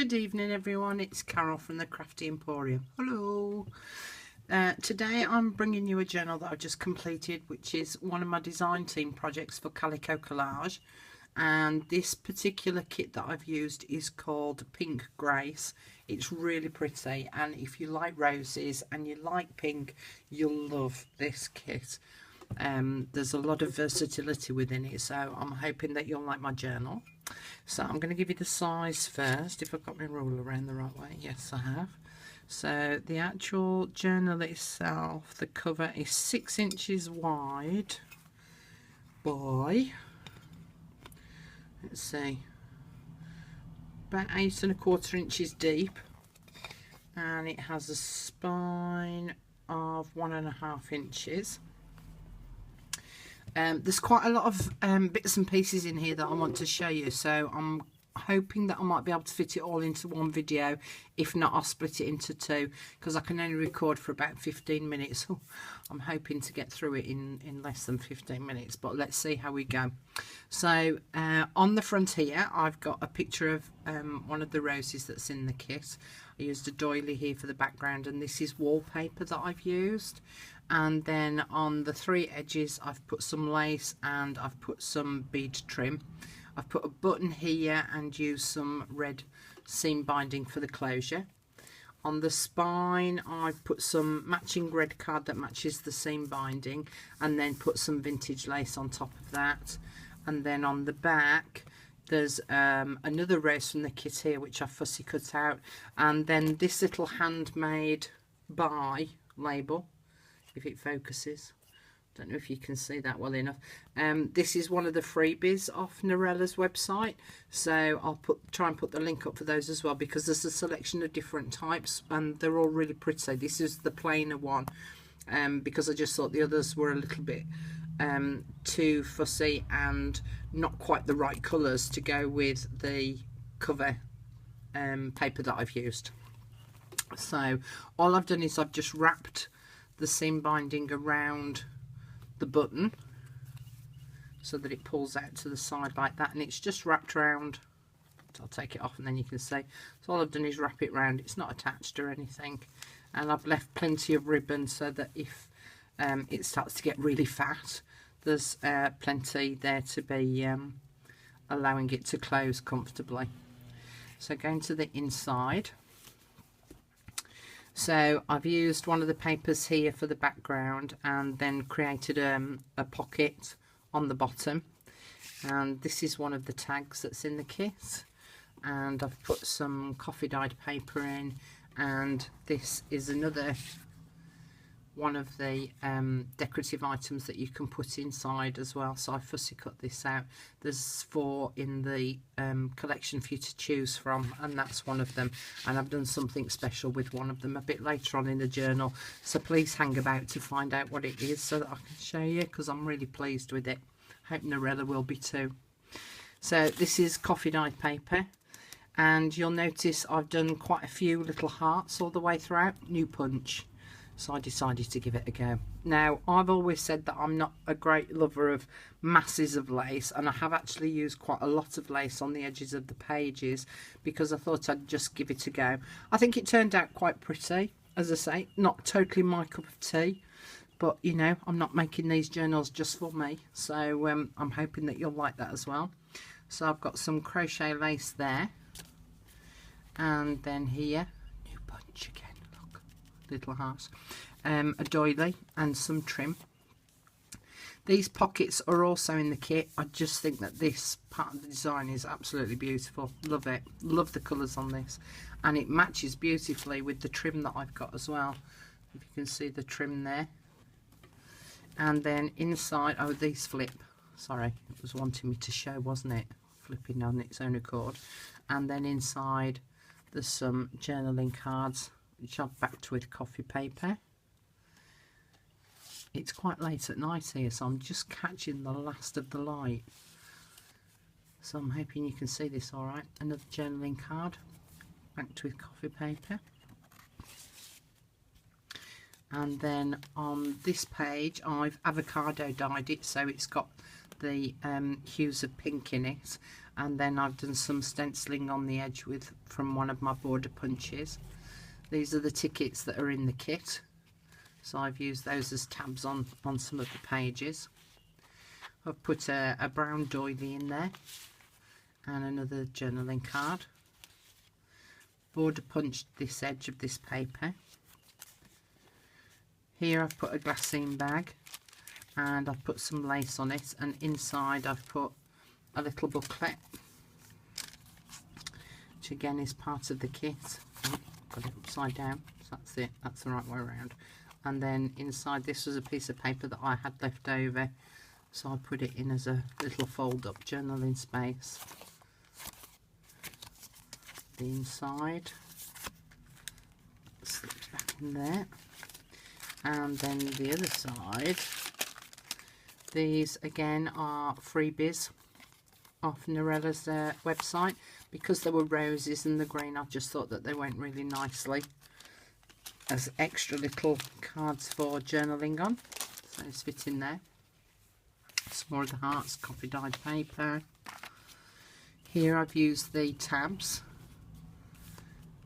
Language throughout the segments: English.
Good evening everyone, it's Carol from the Crafty Emporium. Hello. Today I'm bringing you a journal that I've just completed, which is one of my design team projects for Calico Collage, and this particular kit that I've used is called Pink Grace. It's really pretty, and if you like roses and you like pink, you'll love this kit. There's a lot of versatility within it, so I'm hoping that you'll like my journal. So I'm going to give you the size first, if I've got my ruler around the right way. Yes, I have. So the actual journal itself, the cover is 6 inches wide by, let's see, about 8 1/4 inches deep, and it has a spine of 1.5 inches. There's quite a lot of bits and pieces in here that I want to show you, so I'm hoping that I might be able to fit it all into one video. If not, I'll split it into two, because I can only record for about 15 minutes. I'm hoping to get through it in less than 15 minutes, but let's see how we go. So on the front here I've got a picture of one of the roses that's in the kit. I used a doily here for the background, and this is wallpaper that I've used. And then on the 3 edges I've put some lace and I've put some bead trim. I've put a button here and used some red seam binding for the closure. On the spine I've put some matching red card that matches the seam binding, and then put some vintage lace on top of that. And then on the back there's another rose from the kit here which I fussy cut out, and then this little handmade by label, if it focuses. Don't know if you can see that well enough. This is one of the freebies off Norella's website, so I'll try and put the link up for those as well, because there's a selection of different types and they're all really pretty. This is the plainer one, because I just thought the others were a little bit too fussy and not quite the right colours to go with the cover paper that I've used. So all I've done is I've just wrapped the seam binding around the button so that it pulls out to the side like that, and it's just wrapped around. So I'll take it off and then you can see. So all I've done is wrap it round. It's not attached or anything, and I've left plenty of ribbon so that if it starts to get really fat, there's plenty there to be allowing it to close comfortably. So going to the inside, so I've used one of the papers here for the background and then created a pocket on the bottom, and this is one of the tags that's in the kit, and I've put some coffee dyed paper in, and this is another one of the decorative items that you can put inside as well. So I fussy cut this out. There's 4 in the collection for you to choose from, and that's one of them, and I've done something special with one of them a bit later on in the journal, so please hang about to find out what it is so that I can show you, because I'm really pleased with it. Hope Norella will be too. So this is coffee dyed paper, and you'll notice I've done quite a few little hearts all the way throughout. New punch. So I decided to give it a go. Now, I've always said that I'm not a great lover of masses of lace, and I have actually used quite a lot of lace on the edges of the pages because I thought I'd just give it a go. I think it turned out quite pretty. As I say, not totally my cup of tea, but you know, I'm not making these journals just for me, so I'm hoping that you'll like that as well. So I've got some crochet lace there, and then here, new bunch again. Little hearts, a doily and some trim. These pockets are also in the kit. I just think that this part of the design is absolutely beautiful. Love it. Love the colours on this, and it matches beautifully with the trim that I've got as well, if you can see the trim there. And then inside, oh, these flip, sorry, it was wanting me to show, wasn't it, flipping on its own accord. And then inside there's some journaling cards which I've backed with coffee paper. It's quite late at night here, so I'm just catching the last of the light, so I'm hoping you can see this all right. Another journaling card backed with coffee paper, and then on this page I've avocado dyed it, so it's got the hues of pink in it, and then I've done some stenciling on the edge from one of my border punches. These are the tickets that are in the kit, so I've used those as tabs on some of the pages. I've put a brown doily in there and another journaling card. Border punched this edge of this paper. Here I've put a glassine bag and I've put some lace on it, and inside I've put a little booklet, which again is part of the kit. Oh, got it upside down, so that's it, that's the right way around. And then inside, this was a piece of paper that I had left over, so I put it in as a little fold up journaling space. The inside slips back in there, and then the other side, these again are freebies off Norella's website. Because there were roses and the green, I just thought that they went really nicely as extra little cards for journaling on, so it's fit in there. Some more of the hearts, coffee dyed paper. Here I've used the tabs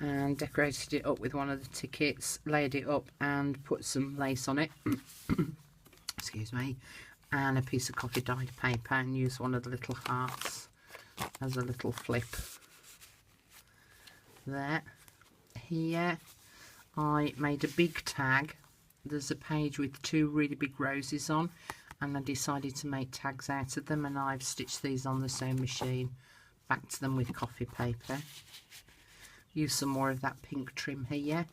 and decorated it up with one of the tickets, laid it up and put some lace on it excuse me, and a piece of coffee dyed paper, and used one of the little hearts as a little flip there. Here I made a big tag. There's a page with 2 really big roses on, and I decided to make tags out of them, and I've stitched these on the sewing machine, backed them with coffee paper. Use some more of that pink trim here,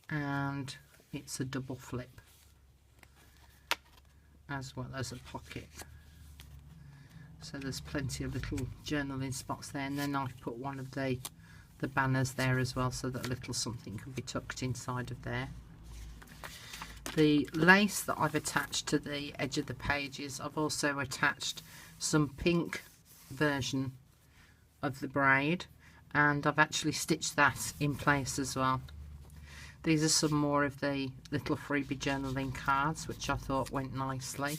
and it's a double flip as well as a pocket, so there's plenty of little journaling spots there. And then I've put one of the banners there as well, so that a little something can be tucked inside of there. The lace that I've attached to the edge of the pages, I've also attached some pink version of the braid, and I've actually stitched that in place as well. These are some more of the little freebie journaling cards, which I thought went nicely,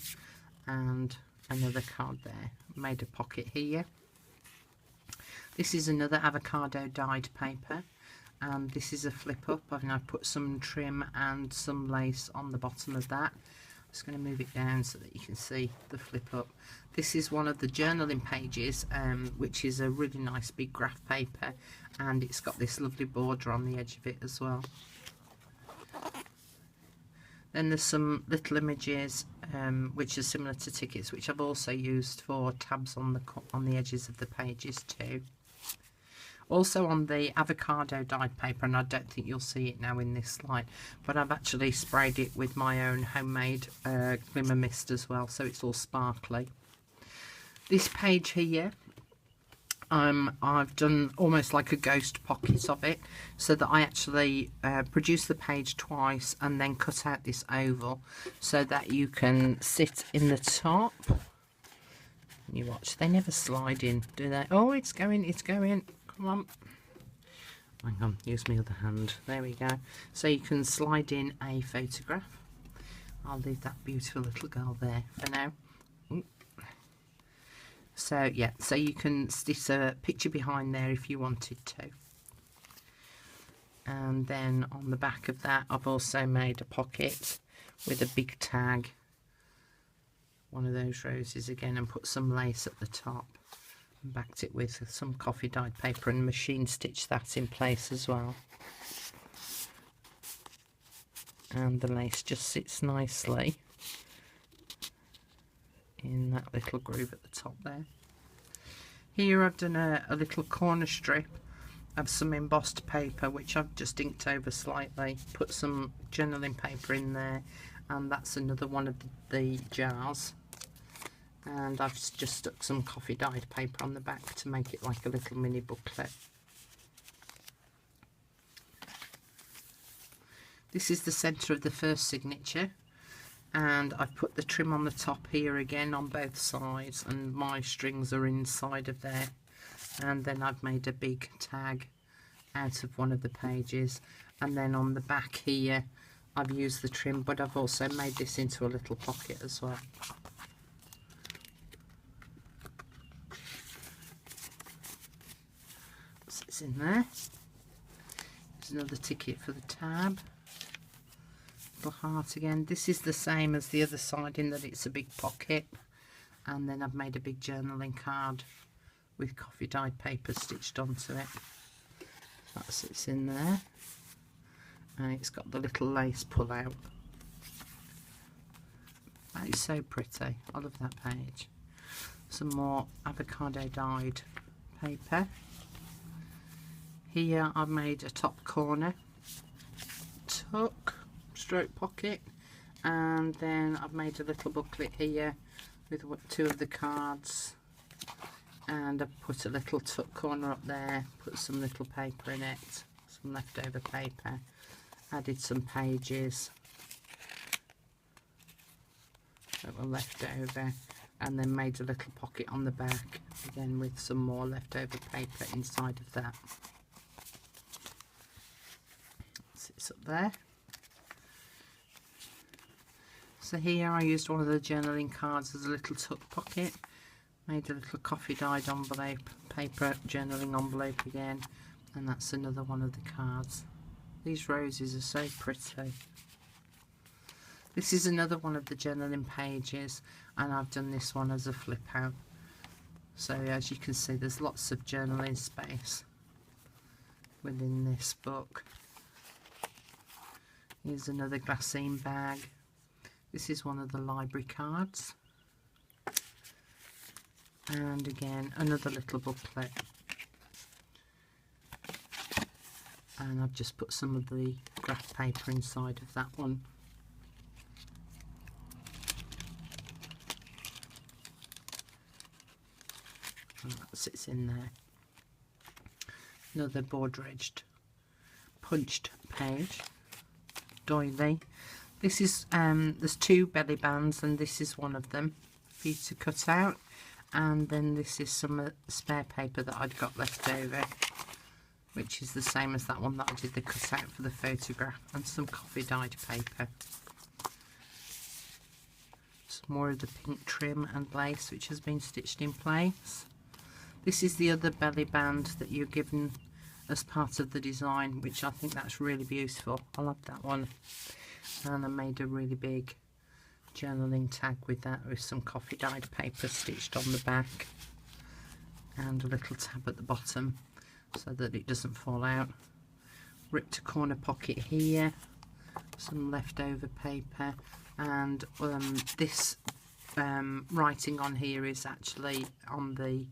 and another card there. Made a pocket here. This is another avocado dyed paper, and this is a flip up, and I've put some trim and some lace on the bottom of that. I'm just going to move it down so that you can see the flip up. This is one of the journaling pages, which is a really nice big graph paper, and it's got this lovely border on the edge of it as well. Then there's some little images which are similar to tickets, which I've also used for tabs on the edges of the pages too. Also on the avocado dyed paper, and I don't think you'll see it now in this light, but I've actually sprayed it with my own homemade glimmer mist as well, so it's all sparkly. This page here, I've done almost like a ghost pocket of it, so that I actually produced the page twice and then cut out this oval so that you can sit in the top. You watch, they never slide in, do they? Oh, it's going, it's going. Come on. Hang on, use my other hand. There we go. So you can slide in a photograph. I'll leave that beautiful little girl there for now. So yeah, so you can stick a picture behind there if you wanted to. And then on the back of that, I've also made a pocket with a big tag, one of those roses again, and put some lace at the top, and backed it with some coffee dyed paper and machine stitched that in place as well. And the lace just sits nicely in that little groove at the top there. Here I've done a little corner strip of some embossed paper, which I've just inked over slightly, put some journaling paper in there, and that's another one of the jars, and I've just stuck some coffee dyed paper on the back to make it like a little mini booklet. This is the centre of the first signature, and I've put the trim on the top here again on both sides, and my strings are inside of there. And then I've made a big tag out of one of the pages, and then on the back here I've used the trim, but I've also made this into a little pocket as well. sits in there. There's another ticket for the tab. Little heart again. This is the same as the other side in that it's a big pocket, and then I've made a big journaling card with coffee dyed paper stitched onto it. That sits in there, and it's got the little lace pull out. That is so pretty. I love that page. Some more avocado dyed paper. Here I've made a top corner tuck stroke pocket, and then I've made a little booklet here with 2 of the cards, and I've put a little tuck corner up there, put some little paper in it, some leftover paper, added some pages that were left over, and then made a little pocket on the back again with some more leftover paper inside of that. Sits up there. So here I used one of the journaling cards as a little tuck pocket, made a little coffee dyed envelope, paper journaling envelope again, and that's another one of the cards. These roses are so pretty. This is another one of the journaling pages, and I've done this one as a flip out. So as you can see, there's lots of journaling space within this book. Here's another glassine bag. This is one of the library cards. And again, another little booklet. And I've just put some of the graph paper inside of that one. And that sits in there. Another border edged punched page. Doily. This is there's 2 belly bands, and this is one of them for you to cut out, and then this is some spare paper that I'd got left over, which is the same as that one that I did the cut out for the photograph, and some coffee dyed paper. Some more of the pink trim and lace which has been stitched in place. This is the other belly band that you're given as part of the design, which I think that's really beautiful. I love that one. And I made a really big journaling tag with that, with some coffee dyed paper stitched on the back, and a little tab at the bottom so that it doesn't fall out. Ripped a corner pocket here, some leftover paper, and this writing on here is actually on the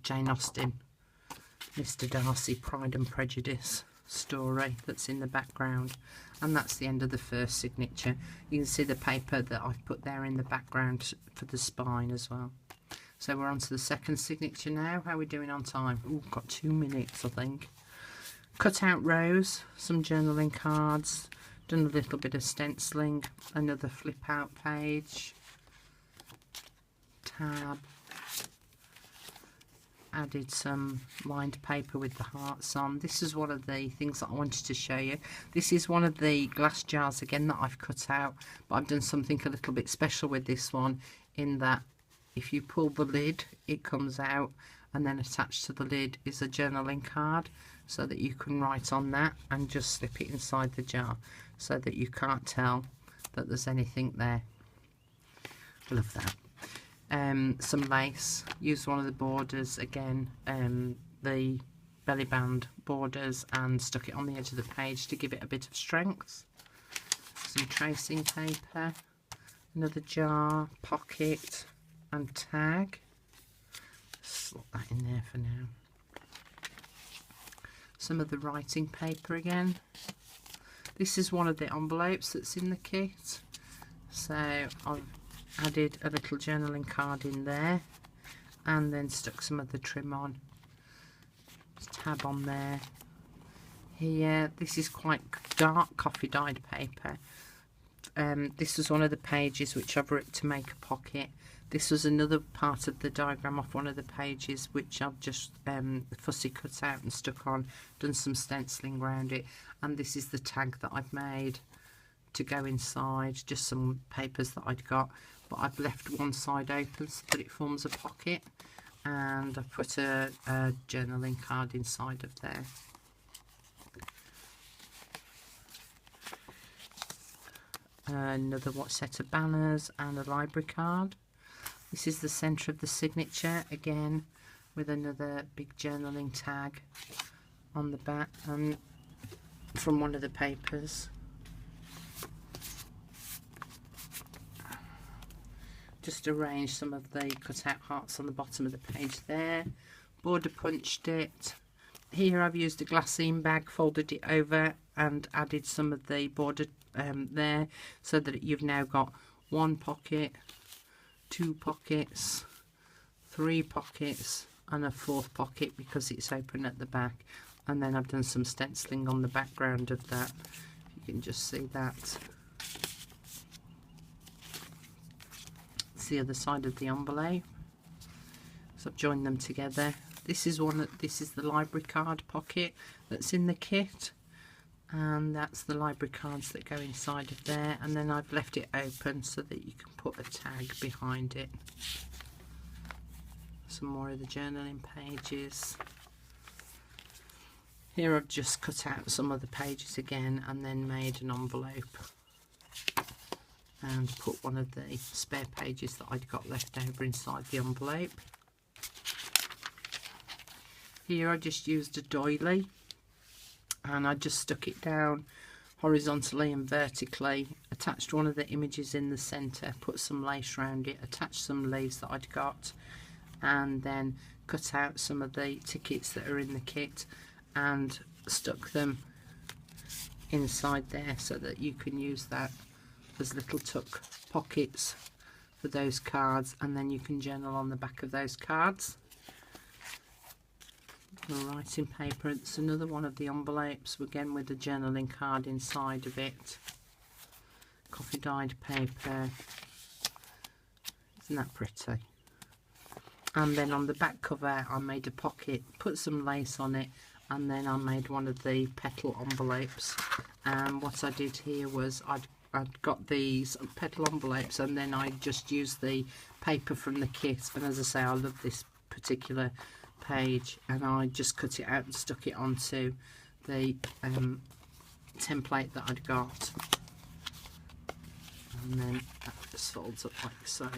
Jane Austen Mr. Darcy Pride and Prejudice story that's in the background, and that's the end of the first signature. You can see the paper that I've put there in the background for the spine as well. So we're on to the second signature now. How are we doing on time? Oh, got 2 minutes I think. Cut out rows, some journaling cards, done a little bit of stenciling, another flip out page, tab, added some lined paper with the hearts on. This is one of the things that I wanted to show you. This is one of the glass jars again that I've cut out, but I've done something a little bit special with this one, in that if you pull the lid it comes out, and then attached to the lid is a journaling card, so that you can write on that and just slip it inside the jar so that you can't tell that there's anything there. Love that. Some lace, used one of the borders again, the belly band borders, and stuck it on the edge of the page to give it a bit of strength. Some tracing paper, another jar, pocket and tag. Slot that in there for now. Some of the writing paper again. This is one of the envelopes that's in the kit, so I've added a little journaling card in there, and then stuck some of the trim on. Tab on there. Here, this is quite dark coffee dyed paper. This was one of the pages which I've ripped to make a pocket. This was another part of the diagram off one of the pages which I've just fussy cut out and stuck on, done some stenciling around it, and this is the tag that I've made to go inside, just some papers that I'd got, but I've left one side open so that it forms a pocket, and I put a journaling card inside of there. Another set of banners and a library card. This is the centre of the signature, again with another big journaling tag on the back and from one of the papers. Just arrange some of the cut out hearts on the bottom of the page there. Border punched it. Here I've used a glassine bag, folded it over and added some of the border there, so that you've now got 1 pocket, 2 pockets, 3 pockets and a 4th pocket because it's open at the back. And then I've done some stenciling on the background of that. You can just see that. It's the other side of the envelope. So I've joined them together. This is the library card pocket that's in the kit, and that's the library cards that go inside of there. And then I've left it open so that you can put a tag behind it. Some more of the journaling pages. Here I've just cut out some of the pages again and then made an envelope and put one of the spare pages that I'd got left over inside the envelope. Here I just used a doily and I just stuck it down horizontally and vertically, attached one of the images in the centre, put some lace around it, attached some leaves that I'd got, and then cut out some of the tickets that are in the kit and stuck them inside there so that you can use that as little tuck pockets for those cards, and then you can journal on the back of those cards. Writing paper, it's another one of the envelopes, again with a journaling card inside of it. Coffee dyed paper, isn't that pretty? And then on the back cover I made a pocket, put some lace on it, and then I made one of the petal envelopes. And what I did here was I'd got these petal envelopes and then I just used the paper from the kit, and as I say, I love this particular page, and I just cut it out and stuck it onto the template that I'd got, and then that just folds up like so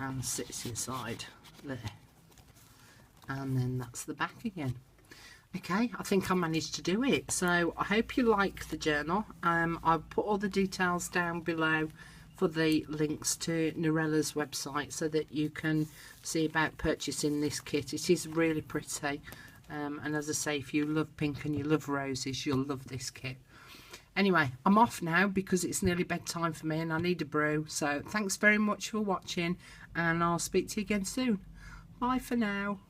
and sits inside there, and then that's the back again. Okay, I think I managed to do it. So I hope you like the journal. I'll put all the details down below for the links to Norella's website so that you can see about purchasing this kit. It is really pretty, and as I say, if you love pink and you love roses, you'll love this kit. Anyway, I'm off now because it's nearly bedtime for me and I need a brew. So thanks very much for watching, and I'll speak to you again soon. Bye for now.